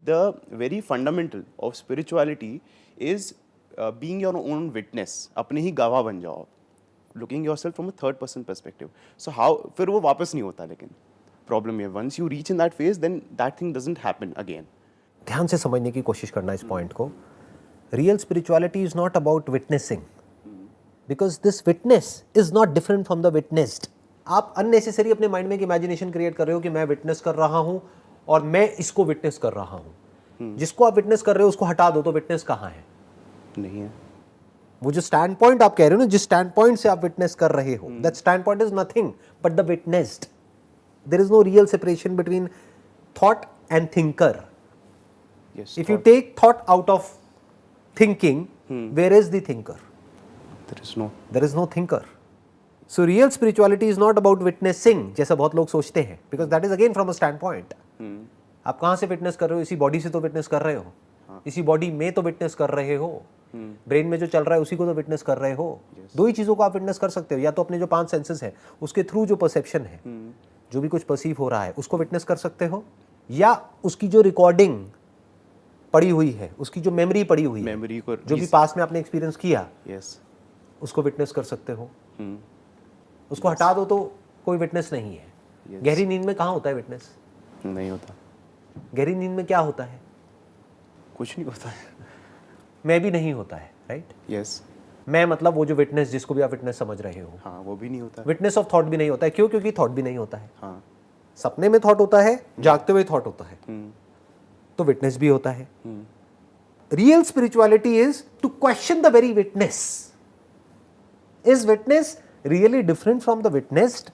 the very fundamental of spirituality is being your own witness. अपने ही गवाह बन जाओ, looking yourself from a third person perspective. So how फिर वो वापस नहीं होता, लेकिन problem है once you reach in that phase, then that thing doesn't happen again. ध्यान से समझने की कोशिश करना इस पॉइंट को. Real spirituality is not about witnessing, because this witness is not different from the witnessed. आप अननेसेसरी अपने माइंड में एक इमेजिनेशन क्रिएट कर रहे हो कि मैं विटनेस कर रहा हूं और मैं इसको विटनेस कर रहा हूं. जिसको आप विटनेस कर रहे हो उसको हटा दो तो विटनेस कहां है? नहीं है. वो जो स्टैंड पॉइंट आप कह रहे हो ना, जिस स्टैंड पॉइंट से आप विटनेस कर रहे हो, that stand point is nothing but the witnessed. There is no real separation between thought and thinker. Yes, If you take thought out of thinking, where is the thinker? There is no thinker. So real spirituality is not about witnessing, जैसा बहुत लोग सोचते हैं, because that is again from a standpoint. आप कहाँ से witness कर रहे हो? इसी बॉडी से तो विटनेस कर रहे हो. इसी बॉडी में तो विटनेस कर रहे हो. ब्रेन में जो चल रहा है उसी को तो विटनेस कर रहे हो. दो ही चीज़ों को आप विटनेस कर सकते हो, या तो अपने जो 5 सेंसेस है उसके थ्रू जो परसेप्शन है, जो भी कुछ परसीव हो रहा है उसको विटनेस कर सकते हो, या उसकी जो रिकॉर्डिंग पड़ी हुई है, उसकी जो मेमोरी पड़ी हुई है, जो भी पास में आपने एक्सपीरियंस किया, उसको विटनेस कर सकते हो. उसको हटा दो तो कोई विटनेस नहीं है. गहरी नींद में कहाँ होता है विटनेस? नहीं होता. गहरी नींद में क्या होता है? कुछ नहीं होता है. मैं भी नहीं होता है, राइट? यस. मैं मतलब वो जो विटनेस, जिसको भी आप विटनेस समझ रहे हो, हाँ, वो भी नहीं होता. विटनेस ऑफ थॉट भी नहीं होता है. क्यों? क्योंकि थॉट भी नहीं होता है. हाँ. सपने में थॉट होता है, जागते हुए थॉट होता है, तो विटनेस भी होता है. Real spirituality is to question the very witness. Is witness really different from the witnessed?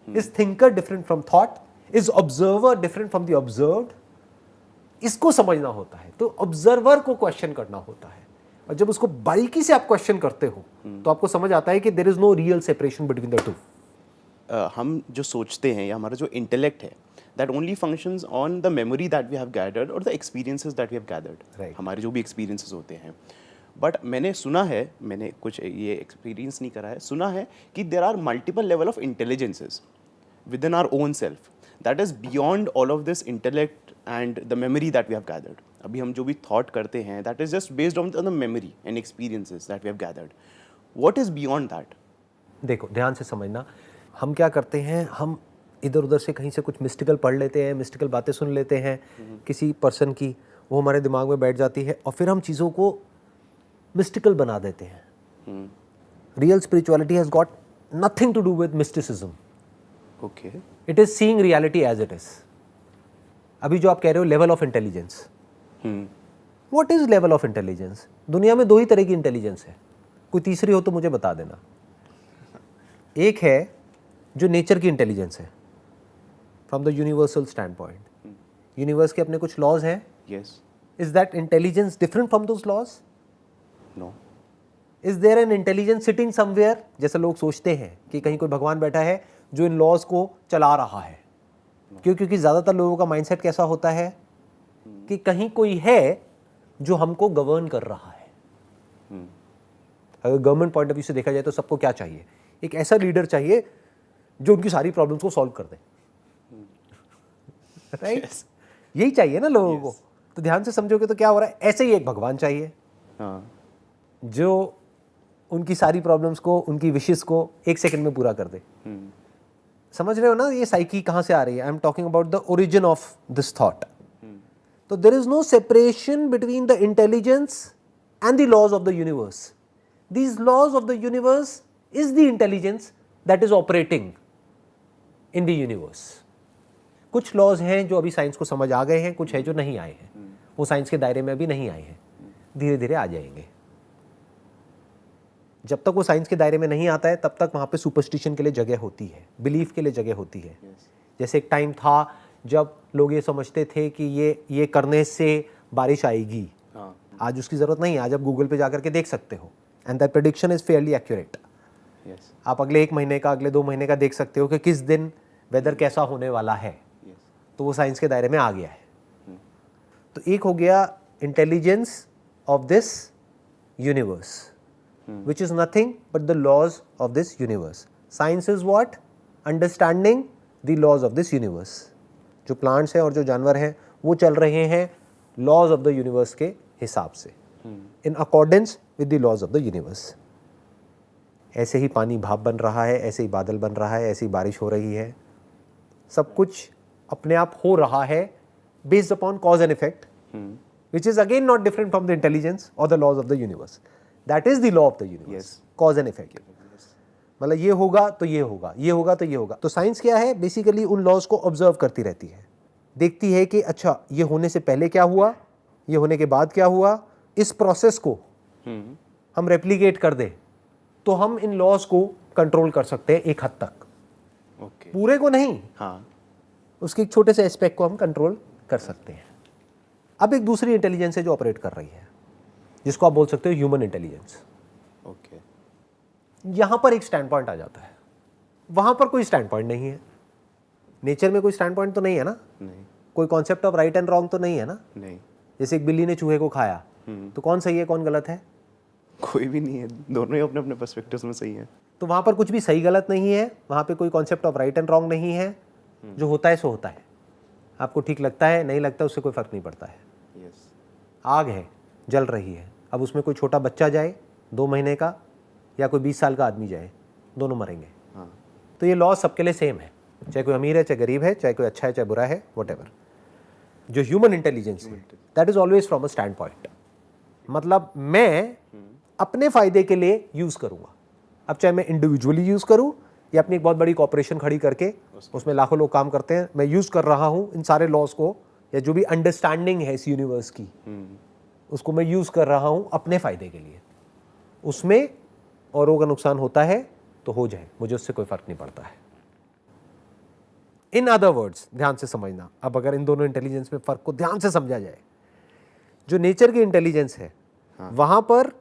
Is thinker different from thought? Is observer different from the observed? इसको समझना होता है. तो ऑब्जर्वर को क्वेश्चन करना होता है, और जब उसको बारीकी से आप क्वेश्चन करते हो तो आपको समझ आता है कि there is no real separation between the two. हम जो सोचते हैं, या हमारा जो इंटेलेक्ट है, that only functions on the memory that we have gathered or the experiences that we have gathered. Right. हमारे जो भी experiences होते हैं. But मैंने सुना है, मैंने कुछ ये experience नहीं करा है, सुना है कि there are multiple level of intelligences within our own self that is beyond all of this intellect and the memory that we have gathered. अभी हम जो भी thought करते हैं, that is just based on the memory and experiences that we have gathered. What is beyond that? देखो, ध्यान से समझना. हम क्या करते हैं, हम इधर उधर से कहीं से कुछ मिस्टिकल पढ़ लेते हैं, मिस्टिकल बातें सुन लेते हैं किसी पर्सन की, वो हमारे दिमाग में बैठ जाती है और फिर हम चीज़ों को मिस्टिकल बना देते हैं. Real spirituality has got nothing to do with mysticism. Okay. It is seeing reality as it is. अभी जो आप कह रहे हो level of intelligence, what is level of intelligence? दुनिया में 2 ही तरह की इंटेलिजेंस है. कोई तीसरी हो तो मुझे बता देना. एक है जो नेचर की इंटेलिजेंस है, from the universal stand point. Universe के अपने कुछ लॉज हैं. Yes. Is that intelligence different from those laws? No. Is there an intelligence sitting somewhere? जैसे लोग सोचते हैं कि कहीं कोई भगवान बैठा है जो इन लॉज को चला रहा है. क्यों? क्योंकि ज़्यादातर लोगों का माइंडसेट कैसा होता है कि कहीं कोई है जो हमको गवर्न कर रहा है. अगर गवर्नमेंट पॉइंट ऑफ व्यू से देखा जाए तो सबको क्या चाहिए? एक ऐसा लीडर चाहिए जो उनकी सारी प्रॉब्लम्स को सॉल्व कर दे. राइट? यही चाहिए ना लोगों को. तो ध्यान से समझोगे तो क्या हो रहा है, ऐसे ही एक भगवान चाहिए जो उनकी सारी प्रॉब्लम्स को, उनकी विशेस को 1 सेकंड में पूरा कर दे. समझ रहे हो ना ये साइकी कहाँ से आ रही है? I am talking about the origin of this thought. तो there is no separation between the intelligence and the laws of the universe. These laws of the universe is the intelligence that is operating in the universe. कुछ laws हैं जो अभी science को समझ आ गए हैं, कुछ है जो नहीं आए हैं. वो साइंस के दायरे में अभी नहीं आए हैं, धीरे धीरे आ जाएंगे. जब तक वो साइंस के दायरे में नहीं आता है तब तक वहाँ पे सुपरस्टिशन के लिए जगह होती है, बिलीफ के लिए जगह होती है. जैसे एक टाइम था जब लोग ये समझते थे कि ये करने से बारिश आएगी. आज उसकी ज़रूरत नहीं है. आज आप गूगल पे जाकर के देख सकते हो and that prediction is Fairlie accurate. आप अगले 1 महीने का, अगले 2 महीने का देख सकते हो कि किस दिन वेदर कैसा होने वाला है. तो वो साइंस के दायरे में आ गया है. तो एक हो गया intelligence of this universe, which is nothing but the laws of this universe. Science is what? Understanding the laws of this universe. जो प्लांट्स हैं और जो जानवर हैं वो चल रहे हैं लॉज ऑफ द यूनिवर्स के हिसाब से, in accordance with the laws of the universe. ऐसे ही पानी भाप बन रहा है, ऐसे ही बादल बन रहा है, ऐसे ही बारिश हो रही है, सब कुछ अपने आप हो रहा है based upon cos and effect, which is again not different from the intelligence or the laws of the universe. That is the law of the universe. Cause and effect. मतलब ये होगा तो ये होगा, ये होगा तो ये होगा। तो साइंस क्या है? बेसिकली उन लॉज को ऑब्जर्व करती रहती है, देखती है कि अच्छा ये होने से पहले क्या हुआ, ये होने के बाद क्या हुआ, इस प्रोसेस को हम रेप्लिकेट कर दें तो हम इन लॉज को कंट्रोल कर सकते हैं एक हद तक। Okay. पूरे को नहीं, हाँ, उसके एक छोटे से एस्पेक्ट को हम कंट्रोल कर सकते हैं। अब एक दूसरी इंटेलिजेंस है जो ऑपरेट कर रही है, जिसको आप बोल सकते हो ह्यूमन इंटेलिजेंस। ओके, यहां पर एक स्टैंड पॉइंट आ जाता है, वहां पर कोई स्टैंड पॉइंट नहीं है। नेचर में कोई स्टैंड पॉइंट तो नहीं है ना, नहीं, कोई concept of right and wrong तो नहीं है ना। नहीं, जैसे एक बिल्ली ने चूहे को खाया तो कौन सही है कौन गलत है? कोई भी नहीं है, दोनों ही अपने अपने पर्सपेक्टिव्स में सही है। तो वहां पर कुछ भी सही गलत नहीं है, वहां पे कोई concept of right and wrong नहीं है। जो होता है सो होता है, आपको ठीक लगता है नहीं लगता उससे कोई फर्क नहीं पड़ता है। यस, आग है, जल रही है, अब उसमें कोई छोटा बच्चा जाए 2 महीने का या कोई 20 साल का आदमी जाए, दोनों मरेंगे। हाँ, तो ये लॉ सबके लिए सेम है, चाहे कोई अमीर है चाहे गरीब है, चाहे कोई अच्छा है चाहे बुरा है, व्हाटएवर। जो ह्यूमन इंटेलिजेंस है that is always from a stand point, मतलब मैं अपने फायदे के लिए यूज करूंगा। अब चाहे मैं इंडिविजुअली यूज करूं या अपनी एक बहुत बड़ी कॉर्पोरेशन खड़ी करके उसमें लाखों लोग काम करते हैं, मैं यूज कर रहा हूं इन सारे लॉज को, या जो भी अंडरस्टैंडिंग है इस यूनिवर्स की उसको मैं यूज कर रहा हूं अपने फायदे के लिए। उसमें औरों का नुकसान होता है तो हो जाए, मुझे उससे कोई फर्क नहीं पड़ता है। इन अदर वर्ड्स, ध्यान से समझना, अब अगर इन दोनों इंटेलिजेंस में फर्क को ध्यान से समझा जाए, जो नेचर की इंटेलिजेंस है वहां पर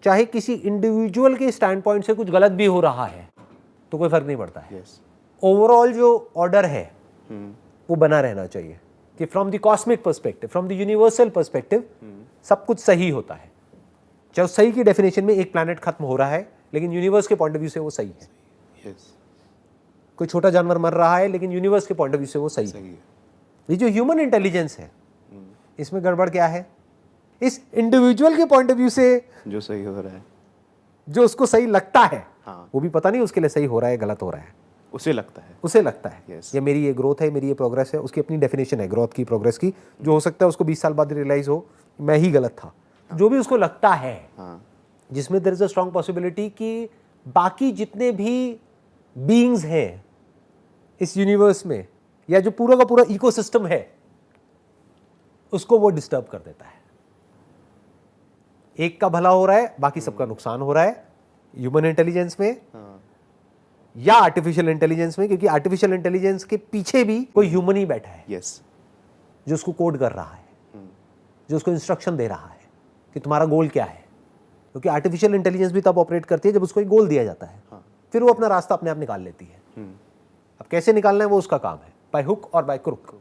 चाहे किसी इंडिविजुअल के स्टैंड पॉइंट से कुछ गलत भी हो रहा है तो कोई फर्क नहीं पड़ता है। यस, ओवरऑल जो ऑर्डर है वो बना रहना चाहिए कि from the cosmic perspective, from the universal perspective सब कुछ सही होता है। चाहे सही की डेफिनेशन में एक प्लैनेट खत्म हो रहा है लेकिन यूनिवर्स के पॉइंट ऑफ व्यू से वो सही है। यस, कोई छोटा जानवर मर रहा है लेकिन यूनिवर्स के पॉइंट ऑफ व्यू से वो सही है। सही है। ये जो ह्यूमन इंटेलिजेंस है इसमें गड़बड़ क्या है? इस इंडिविजुअल के पॉइंट ऑफ व्यू से जो सही हो रहा है, जो उसको सही लगता है, हाँ, वो भी पता नहीं उसके लिए सही हो रहा है गलत हो रहा है, उसे लगता है। उसे लगता है Yes. ये मेरी ये ग्रोथ है, मेरी ये प्रोग्रेस है। उसकी अपनी डेफिनेशन है ग्रोथ की, प्रोग्रेस की, जो हो सकता है उसको 20 साल बाद रियलाइज हो मैं ही गलत था। जो भी उसको लगता है, हाँ, जिसमें there is a strong possibility कि बाकी जितने भी बीइंग्स हैं इस यूनिवर्स में या जो पूरा का पूरा इकोसिस्टम है उसको वो डिस्टर्ब कर देता है। एक का भला हो रहा है, बाकी सबका नुकसान हो रहा है ह्यूमन इंटेलिजेंस में हाँ, या आर्टिफिशियल इंटेलिजेंस में, क्योंकि आर्टिफिशियल इंटेलिजेंस के पीछे भी कोई ह्यूमन ही बैठा है यस, जो उसको कोड कर रहा है, जो उसको इंस्ट्रक्शन दे रहा है कि तुम्हारा गोल क्या है। क्योंकि आर्टिफिशियल इंटेलिजेंस भी तब ऑपरेट करती है जब उसको एक गोल दिया जाता है, फिर वो अपना रास्ता अपने आप निकाल लेती है। अब कैसे निकालना है वो उसका काम है, बाय हुक और by crook,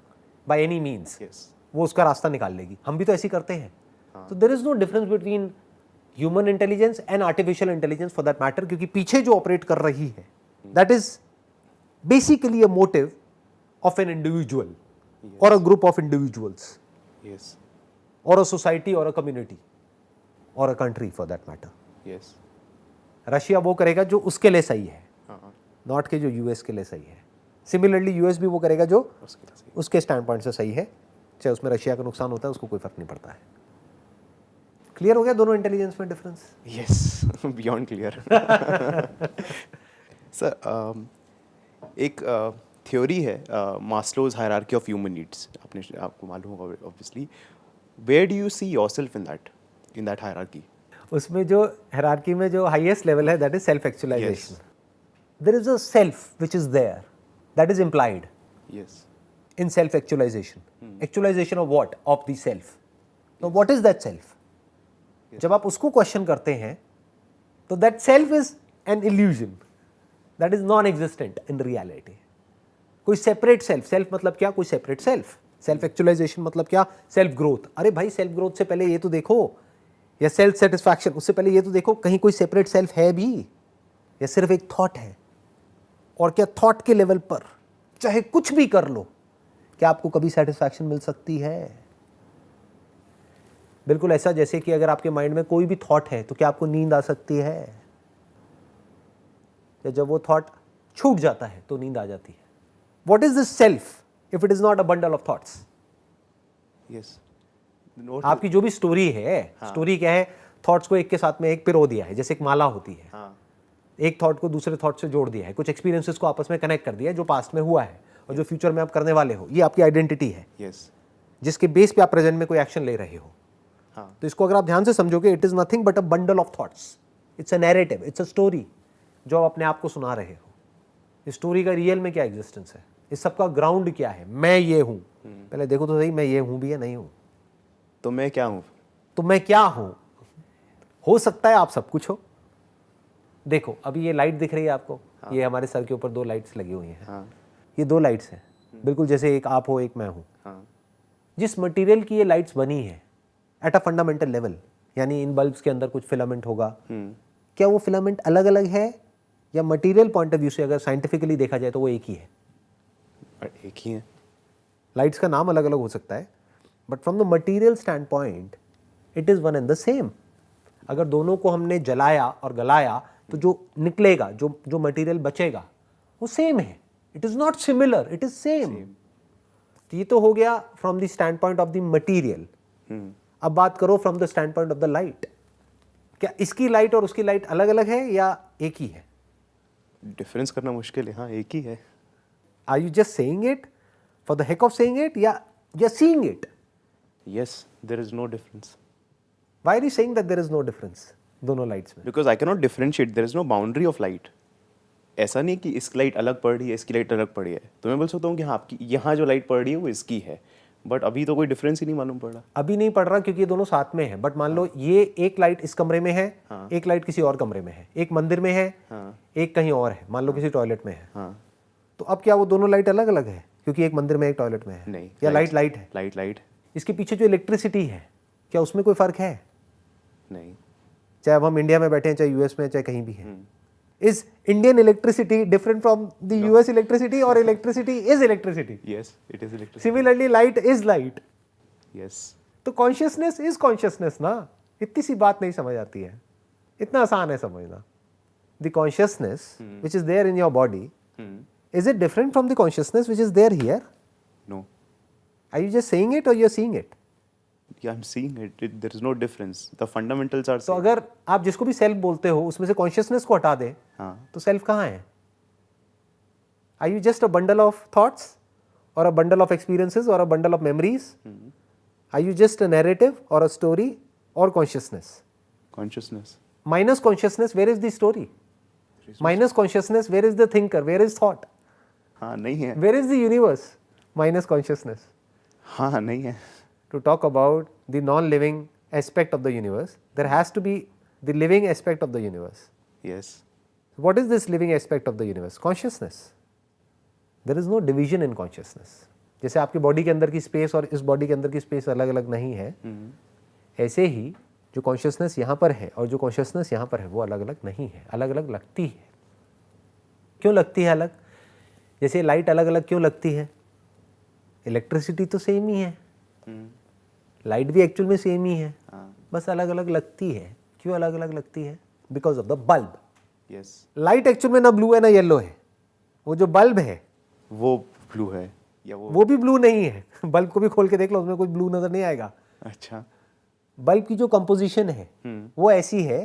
by any means yes, वो उसका रास्ता निकाल लेगी। हम भी तो ऐसे ही करते हैं। तो there is no difference between human intelligence and artificial intelligence for that matter, क्योंकि पीछे जो ऑपरेट कर रही है that is basically a motive of an individual और a group of individuals yes, और अ सोसाइटी और अ कम्युनिटी और a country for that matter. Yes, Russia वो करेगा जो उसके लिए सही है, हाँ, नॉट के जो यूएस के लिए सही है। सिमिलरली यूएस भी वो करेगा जो उसके लिए सही। उसके स्टैंड पॉइंट से सही है, चाहे उसमें रशिया का नुकसान होता है उसको कोई फर्क नहीं पड़ता है। क्लियर हो गया दोनों इंटेलिजेंस में difference? Yes, beyond clear. Sir, एक थ्योरी है Maslow's hierarchy of human needs, आपको मालूम होगा obviously. Where do you see yourself in that hierarchy? उसमें जो हायरार्की में जो हाईएस्ट लेवल है that is self actualisation. There is a self which is there, that is implied yes, in self actualization. Actualization of what? Of the self. Now what is that self? जब आप उसको question करते हैं तो that self is an illusion that is non-existent in reality. कोई separate self, self मतलब क्या? कोई सेपरेट सेल्फ। सेल्फ एक्चुअलाइजेशन मतलब क्या? Self growth. अरे भाई सेल्फ ग्रोथ से पहले ये तो देखो, या सेल्फ सेटिस्फैक्शन उससे पहले ये तो देखो कहीं कोई सेपरेट सेल्फ है भी या सिर्फ एक थॉट है। और क्या थॉट के लेवल पर चाहे कुछ भी कर लो, क्या आपको कभी सेटिस्फैक्शन मिल सकती है? बिल्कुल ऐसा जैसे कि अगर आपके माइंड में कोई भी थॉट है तो क्या आपको नींद आ सकती है? या जब वो थॉट छूट जाता है तो नींद आ जाती है? What is this self if it is not a bundle of thoughts? Yes, आपकी जो भी स्टोरी है, स्टोरी क्या है? थॉट्स को एक के साथ में एक पिरो दिया है, जैसे एक माला होती है। हाँ, एक थॉट को दूसरे थॉट से जोड़ दिया है, कुछ एक्सपीरियंसेस को आपस में कनेक्ट कर दिया है जो पास्ट में हुआ है और जो फ्यूचर में आप करने वाले हो। ये आपकी आइडेंटिटी है, यस, जिसके बेस पे आप प्रेजेंट में कोई एक्शन ले रहे हो। हाँ, तो इसको अगर आप ध्यान से समझोगे, it is nothing but a bundle of thoughts. It's a narrative, it's a story जो आप अपने आप को सुना रहे हो। इस स्टोरी का रियल में क्या एग्जिस्टेंस है? इस सबका ग्राउंड क्या है? मैं ये हूं। पहले देखो तो सही, मैं ये हूं भी या नहीं हूं? तो मैं क्या हूँ? तो मैं क्या हूं? हो सकता है आप सब कुछ हो। देखो अभी ये लाइट दिख रही है आपको, ये हमारे सर के ऊपर 2 लाइट्स लगी हुई हैं। हाँ, ये 2 लाइट्स हैं, बिल्कुल जैसे एक आप हो एक मैं हूं। हाँ, जिस मटेरियल की ये लाइट्स बनी है एट अ फंडामेंटल लेवल, यानी इन बल्ब्स के अंदर कुछ फिलामेंट होगा, क्या वो फिलामेंट अलग अलग है या मटेरियल पॉइंट ऑफ व्यू से अगर साइंटिफिकली देखा जाए तो वो एक ही है? एक ही है। लाइट्स का नाम अलग अलग हो सकता है, but from the material stand point it is one and the same. अगर दोनों को हमने जलाया और गलाया तो जो निकलेगा, जो मटेरियल बचेगा वो सेम है। It is not similar, it is same. ये तो हो गया from the stand point of the material. अब बात करो from the stand point of the light. क्या इसकी लाइट और उसकी लाइट अलग अलग है या एक ही है? डिफरेंस करना मुश्किल है। हाँ, एक ही है। Are you just saying it for the heck of saying it या seeing it? Yes, there is no difference. Why are you saying that there is no difference दोनों लाइट्स में? Because I can not differentiate, there is no boundary of light. ऐसा नहीं कि इसकी light अलग पड़ रही है, इसकी लाइट अलग पड़ी है। तो मैं बोल सकता हूँ कि हाँ, आपकी यहाँ जो लाइट पड़ रही है वो इसकी है, बट अभी तो कोई डिफरेंस ही नहीं मालूम पड़ रहा। अभी नहीं पड़ रहा क्योंकि ये दोनों साथ में है। बट मान लो ये एक लाइट इस कमरे में है, एक लाइट किसी और कमरे में है, एक मंदिर में है, एक कहीं और है, मान लो किसी टॉयलेट में है। हाँ, तो अब क्या वो दोनों लाइट अलग अलग है क्योंकि एक मंदिर में एक टॉयलेट में है? नहीं, या लाइट लाइट है? Light light. इसके पीछे जो इलेक्ट्रिसिटी है क्या उसमें कोई फर्क है? नहीं। चाहे अब हम इंडिया में बैठे हैं, चाहे यूएस में, चाहे कहीं भी है। Is Indian electricity different from the US electricity और electricity is electricity? Yes, it is electricity. Similarly light is light. Yes. तो कॉन्शियसनेस इज कॉन्शियसनेस ना। इतनी सी बात नहीं समझ आती है, इतना आसान है समझना। The consciousness which is there in your body, is it different from the consciousness which is there here? No. Are you just saying it or you're seeing it? Yeah, I'm seeing it. There is no difference. The fundamentals are तो same. अगर आप जिसको भी self बोलते हो उसमें से consciousness को हटा दें, हाँ, तो सेल्फ कहाँ है? Are you just a bundle of thoughts or a bundle of experiences or a bundle of memories? Are you just a narrative or a story or consciousness? consciousness. Minus consciousness, where is the story? Minus consciousness, where is the thinker? Where is thought? हाँ, नहीं है। Where is the universe? Minus consciousness. हाँ, नहीं है। To talk about the non-living aspect of the universe, there has to be the living aspect of the universe. Yes. What is this living aspect of the universe? Consciousness. There is no division in consciousness. जैसे आपकी body के अंदर की space और इस body के अंदर की स्पेस अलग अलग नहीं है, ऐसे ही जो कॉन्शियसनेस यहाँ पर है और जो कॉन्शियसनेस यहाँ पर है वो अलग अलग नहीं है, अलग अलग लगती है। क्यों लगती है अलग? जैसे लाइट अलग अलग क्यों लगती है? इलेक्ट्रिसिटी तो सेम ही है, लाइट भी एक्चुअल में सेम ही है, बस अलग अलग लगती है। क्यों अलग अलग लगती है? Because of the bulb. Yes. Light actual में ना ब्लू है ना येलो है, वो जो बल्ब है वो ब्लू है या वो भी ब्लू नहीं है। बल्ब को भी खोल के देख लो, उसमें कोई ब्लू नजर नहीं आएगा। अच्छा। बल्ब की जो कंपोजिशन है वो ऐसी है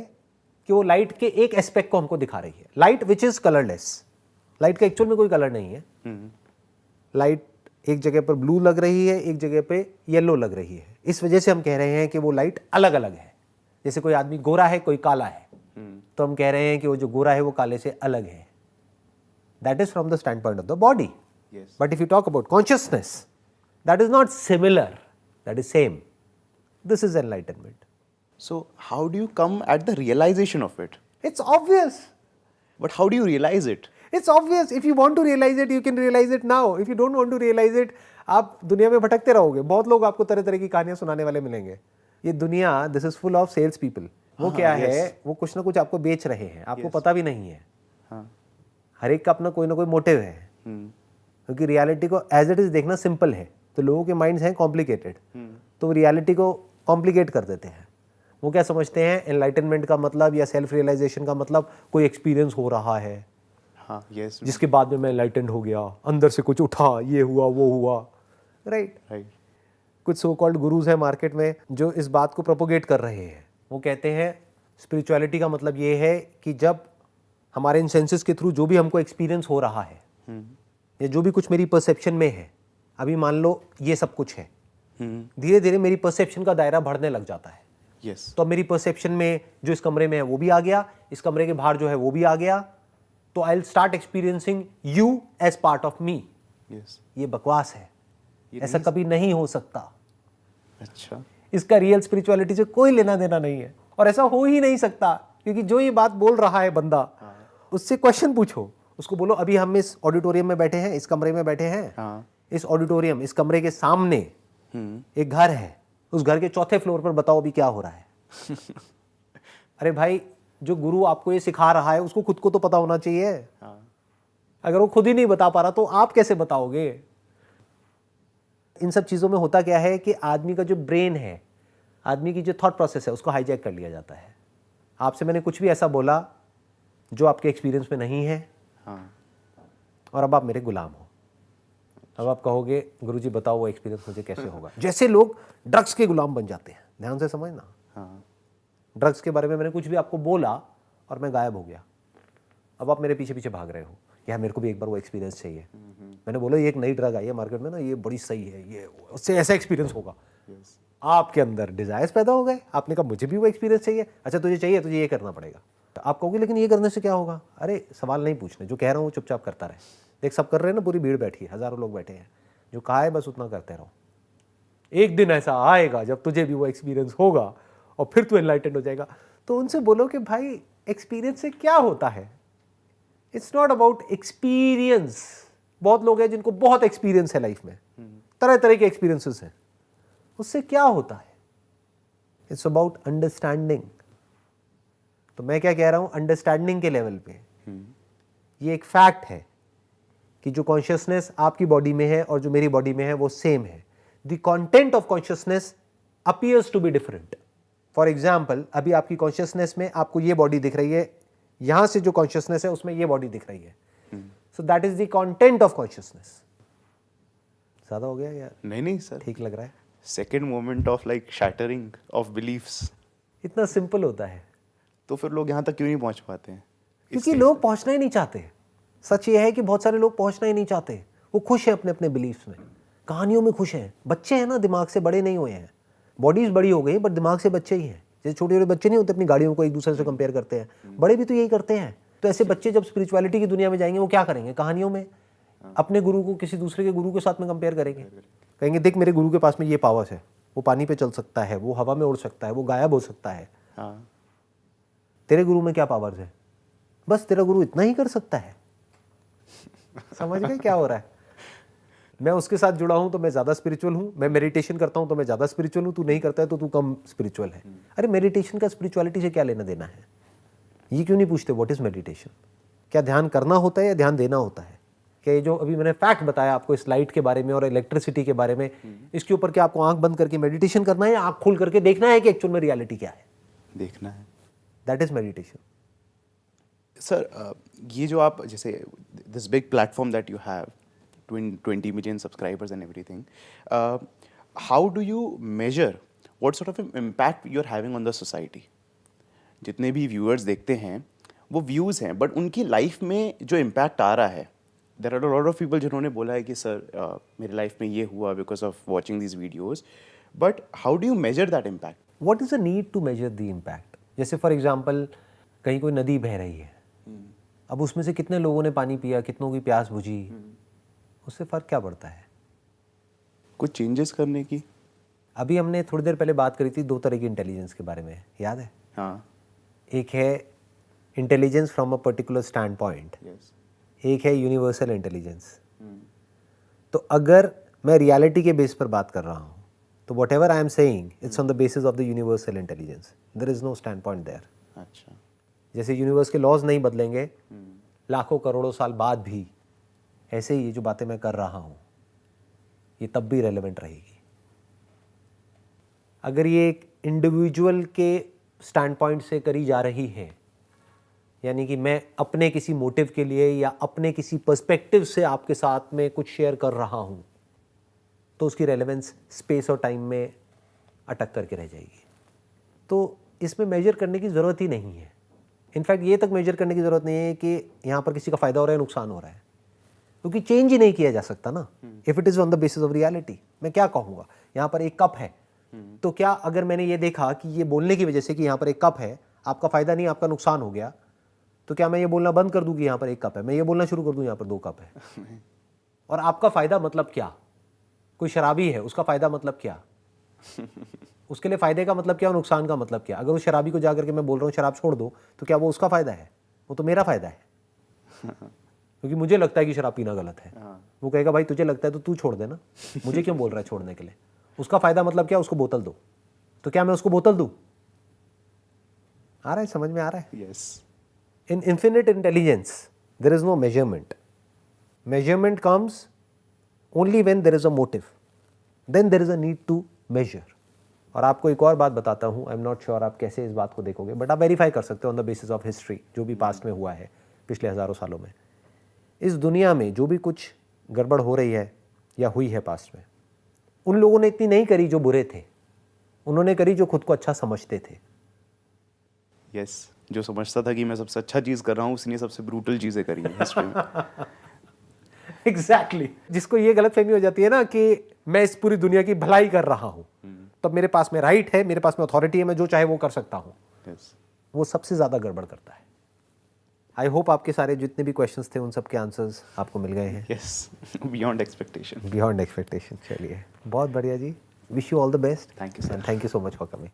कि वो लाइट के एक एस्पेक्ट को हमको दिखा रही है। Light which is colourless, light का एक्चुअल में कोई कलर नहीं है। लाइट एक जगह पर ब्लू लग रही है, एक जगह पे येलो लग रही है। इस वजह से हम कह रहे हैं कि वो लाइट अलग अलग है। जैसे कोई आदमी गोरा है, कोई काला है, तो हम कह रहे हैं कि वो जो गोरा है वो काले से अलग है। That is from the stand point of the body. Yes. But if you talk about consciousness, that is not similar, that is same. This is enlightenment. So how do you come at the realization of it? It's obvious. But how do you realize it? It's obvious. If you want to realize it, you can realize it now. If you don't want to realize it, आप दुनिया में भटकते रहोगे। बहुत लोग आपको तरह तरह की कहानियां सुनाने वाले मिलेंगे। ये दुनिया, this is full of sales people. वो क्या है? वो कुछ ना कुछ आपको बेच रहे हैं, आपको पता भी नहीं है। हाँ। हर एक का अपना कोई ना कोई मोटिव है, क्योंकि रियलिटी को एज इट इज देखना सिंपल है, तो लोगों के माइंड्स हैं कॉम्प्लिकेटेड। तो रियलिटी को कॉम्प्लिकेट कर देते हैं। वो क्या समझते हैं, एनलाइटनमेंट का मतलब या सेल्फ रियलाइजेशन का मतलब कोई एक्सपीरियंस हो रहा है, हाँ, यस, जिसके बाद में मैं एनलाइटेंड हो गया, अंदर से कुछ उठा, ये हुआ वो हुआ, राइट। राइट, कुछ सो कॉल्ड गुरुज हैं मार्केट में जो इस बात को प्रोपोगेट कर रहे हैं। वो कहते हैं स्पिरिचुअलिटी का मतलब ये है कि जब हमारे इन सेंसेस के थ्रू जो भी हमको एक्सपीरियंस हो रहा है या जो भी कुछ मेरी परसेप्शन में है, अभी मान लो ये सब कुछ है, धीरे धीरे मेरी परसेप्शन का दायरा बढ़ने लग जाता है। यस, तो अब मेरी परसेप्शन में जो इस कमरे में है वो भी आ गया, इस कमरे के बाहर जो है वो भी आ गया, तो I will start experiencing you as part of me. Yes, ये बकवास है, ऐसा कभी नहीं हो सकता। अच्छा, इसका रियल स्पिरिचुअलिटी से कोई लेना देना नहीं है और ऐसा हो ही नहीं सकता, क्योंकि जो ये बात बोल रहा है बंदा, उससे क्वेश्चन पूछो, उसको बोलो अभी हम इस ऑडिटोरियम में बैठे हैं, इस कमरे में बैठे हैं, हाँ, इस ऑडिटोरियम, इस कमरे के सामने एक घर है, उस घर के चौथे फ्लोर पर बताओ अभी क्या हो रहा है। अरे भाई, जो गुरु आपको ये सिखा रहा है उसको खुद को तो पता होना चाहिए। अगर वो खुद ही नहीं बता पा रहा तो आप कैसे बताओगे। इन सब चीज़ों में होता क्या है कि आदमी का जो ब्रेन है, आदमी की जो थॉट प्रोसेस है, उसको हाईजैक कर लिया जाता है। आपसे मैंने कुछ भी ऐसा बोला जो आपके एक्सपीरियंस में नहीं है, हाँ, और अब आप मेरे गुलाम हो। अब आप कहोगे गुरुजी बताओ वो एक्सपीरियंस मुझे कैसे होगा। जैसे लोग ड्रग्स के गुलाम बन जाते हैं, ध्यान से समझना। हाँ, ड्रग्स के बारे में मैंने कुछ भी आपको बोला और मैं गायब हो गया, अब आप मेरे पीछे पीछे भाग रहे हो, यार मेरे को भी एक बार वो एक्सपीरियंस चाहिए। मैंने बोला ये एक नई ड्रग आई है मार्केट में ना, ये बड़ी सही है, ये उससे ऐसा एक्सपीरियंस होगा। यस, आपके अंदर डिजायर्स पैदा हो गए, आपने कहा मुझे भी वो एक्सपीरियंस चाहिए, अच्छा तुझे चाहिए, तुझे ये करना पड़ेगा। आप कहोगे लेकिन ये करने से क्या होगा। अरे सवाल नहीं पूछने, जो कह रहा हूँ चुपचाप करता रहे। देख सब कर रहे हैं ना, पूरी भीड़ बैठी है, हजारों लोग बैठे हैं, जो कहा है बस उतना करते रहो। एक दिन ऐसा आएगा जब तुझे भी वो एक्सपीरियंस होगा और फिर तू एनलाइटेंड हो जाएगा। तो उनसे बोलो कि भाई एक्सपीरियंस से क्या होता है, इट्स नॉट अबाउट एक्सपीरियंस। बहुत लोग हैं जिनको बहुत एक्सपीरियंस है लाइफ में, तरह तरह के एक्सपीरियंसेस हैं, उससे क्या होता है, इट्स अबाउट अंडरस्टैंडिंग। तो मैं क्या कह रहा हूं, अंडरस्टैंडिंग के लेवल पे ये एक फैक्ट है कि जो कॉन्शियसनेस आपकी बॉडी में है और जो मेरी बॉडी में है वो सेम है। The content of consciousness appears to be different. For example, अभी आपकी कॉन्शियसनेस में आपको ये बॉडी दिख रही है, यहां से जो कॉन्शियसनेस है उसमें ये बॉडी दिख रही है, so that is the content of consciousness. ज्यादा हो गया यार? नहीं सर, ठीक लग रहा है? Second moment of like shattering of beliefs. इतना सिंपल होता है। तो फिर लोग यहाँ तक क्यों नहीं पहुँच पाते हैं? क्योंकि लोग पहुंचना ही नहीं चाहते। सच ये है कि बहुत सारे लोग पहुंचना ही नहीं चाहते, वो खुश हैं अपने अपने बिलीफ्स में, कहानियों में खुश हैं। बच्चे हैं ना, दिमाग से बड़े नहीं हुए हैं, बॉडीज बड़ी हो गई बट दिमाग से बच्चे ही हैं। जैसे छोटे छोटे बच्चे नहीं होते अपनी गाड़ियों को एक दूसरे से कंपेयर करते हैं, बड़े भी तो यही करते हैं। तो ऐसे बच्चे जब स्पिरिचुअलिटी की दुनिया में जाएंगे वो क्या करेंगे, कहानियों में अपने गुरु को किसी दूसरे के गुरु के साथ में कंपेयर करेंगे, कहेंगे देख मेरे गुरु के पास में ये पावर्स है, वो पानी पे चल सकता है, वो हवा में उड़ सकता है, वो गायब हो सकता है। हाँ, तेरे गुरु में क्या पावर्स है? बस तेरा गुरु इतना ही कर सकता है। समझ गए क्या हो रहा है? मैं उसके साथ जुड़ा हूं तो मैं ज्यादा स्पिरिचुअल हूं, मैं मेडिटेशन करता हूं तो मैं ज्यादा स्पिरिचुअल हूं, तू नहीं करता है तो तू कम स्पिरिचुअल है। अरे मेडिटेशन का स्पिरिचुअलिटी से क्या लेना देना है? ये क्यों नहीं पूछते व्हाट इज मेडिटेशन? क्या ध्यान करना होता है या ध्यान देना होता है? क्या ये जो अभी मैंने फैक्ट बताया आपको इस लाइट के बारे में और इलेक्ट्रिसिटी के बारे में, इसके ऊपर क्या आपको आंख बंद करके मेडिटेशन करना है या आंख खोल करके देखना है कि एक्चुअल में रियलिटी क्या है? देखना है। That is meditation. सर, ये जो आप जैसे this big platform that you have 20 million subscribers and everything, how do you measure what sort of impact you're having on the society? जितने भी व्यूअर्स देखते हैं वो व्यूज़ हैं, बट उनकी लाइफ में जो इम्पैक्ट आ रहा है, there are a lot of people जिन्होंने बोला है कि सर मेरे लाइफ में ये हुआ because of watching this videos, but how do you measure that impact? What is the need to measure the impact? जैसे फॉर एग्जाम्पल कहीं कोई नदी बह रही है, अब उसमें से कितने लोगों ने पानी पिया, कितनों की प्यास बुझी, उससे फर्क क्या पड़ता है? कुछ चेंजेस करने की? अभी हमने थोड़ी देर पहले बात करी थी दो तरह की इंटेलिजेंस के बारे में, याद है? हाँ, एक है intelligence from a particular stand point, yes, एक है यूनिवर्सल इंटेलिजेंस। तो अगर मैं रियलिटी के बेस पर बात कर रहा हूँ तो whatever I am saying it's on the basis of the universal intelligence, there is no stand point there. अच्छा, जैसे यूनिवर्स के लॉज नहीं बदलेंगे लाखों करोड़ों साल बाद भी, ऐसे ही ये जो बातें मैं कर रहा हूँ ये तब भी रेलेवेंट रहेगी। अगर ये एक इंडिविजुअल के स्टैंड पॉइंट से करी जा रही है, यानी कि मैं अपने किसी मोटिव के लिए या अपने किसी पर्सपेक्टिव से आपके साथ में कुछ शेयर कर रहा हूँ, तो उसकी रेलेवेंस स्पेस और टाइम में अटक करके रह जाएगी। तो इसमें मेजर करने की ज़रूरत ही नहीं है। इनफैक्ट ये तक मेजर करने की ज़रूरत नहीं है कि यहाँ पर किसी का फ़ायदा हो रहा है, नुकसान हो रहा है, क्योंकि चेंज ही नहीं किया जा सकता ना। If it is on the basis of reality, मैं क्या कहूँगा, यहाँ पर एक कप है, तो क्या अगर मैंने ये देखा कि ये बोलने की वजह से कि यहाँ पर एक कप है, आपका फ़ायदा नहीं, आपका नुकसान हो गया, तो क्या मैं ये बोलना बंद कर दूँ कि यहाँ पर एक कप है? मैं ये बोलना शुरू कर दूँ यहाँ पर 2 कप है? और आपका फ़ायदा मतलब क्या? कोई शराबी है, उसका फ़ायदा मतलब क्या? उसके लिए फ़ायदे का मतलब क्या और नुकसान का मतलब क्या? अगर उस शराबी को जाकर के मैं बोल रहा हूँ शराब छोड़ दो, तो क्या वो उसका फ़ायदा है? वो तो मेरा फ़ायदा है, क्योंकि मुझे लगता है कि शराब पीना गलत है। वो कहेगा भाई तुझे लगता है तो तू छोड़ दे ना, मुझे क्यों बोल रहा है छोड़ने के लिए? उसका फ़ायदा मतलब क्या? उसको बोतल दो, तो क्या मैं उसको बोतल दूँ? आ रहा है, समझ में आ रहा है? Yes. In infinite intelligence, there is no measurement. Measurement comes only when there is a motive. Then there is a need to measure. और आपको एक और बात बताता हूँ, आई एम नॉट श्योर आप कैसे इस बात को देखोगे, बट आप वेरीफाई कर सकते हो on the basis of history, जो भी पास्ट में हुआ है पिछले हज़ारों सालों में। इस दुनिया में जो भी कुछ गड़बड़ हो रही है या हुई है पास्ट में, उन लोगों ने इतनी नहीं करी जो बुरे थे, उन्होंने करी जो खुद को अच्छा समझते थे। Yes. जो समझता था कि मैं सबसे अच्छा चीज़ कर रहा हूँ, उसने सबसे ब्रूटल चीज़ें करी हैं हिस्ट्री में। एग्जैक्टली जिसको ये गलतफहमी हो जाती है ना कि मैं इस पूरी दुनिया की भलाई कर रहा हूँ, तब मेरे पास में राइट है, मेरे पास में अथॉरिटी है, मैं जो चाहे वो कर सकता हूँ, Yes. वो सबसे ज़्यादा गड़बड़ करता है। आई होप आपके सारे जितने भी क्वेश्चंस थे उन सब के आंसर्स आपको मिल गए हैं। Yes. Beyond expectation. Beyond expectation. चलिए, बहुत बढ़िया जी, wish you all the best. Thank you, sir. Thank you so much for coming.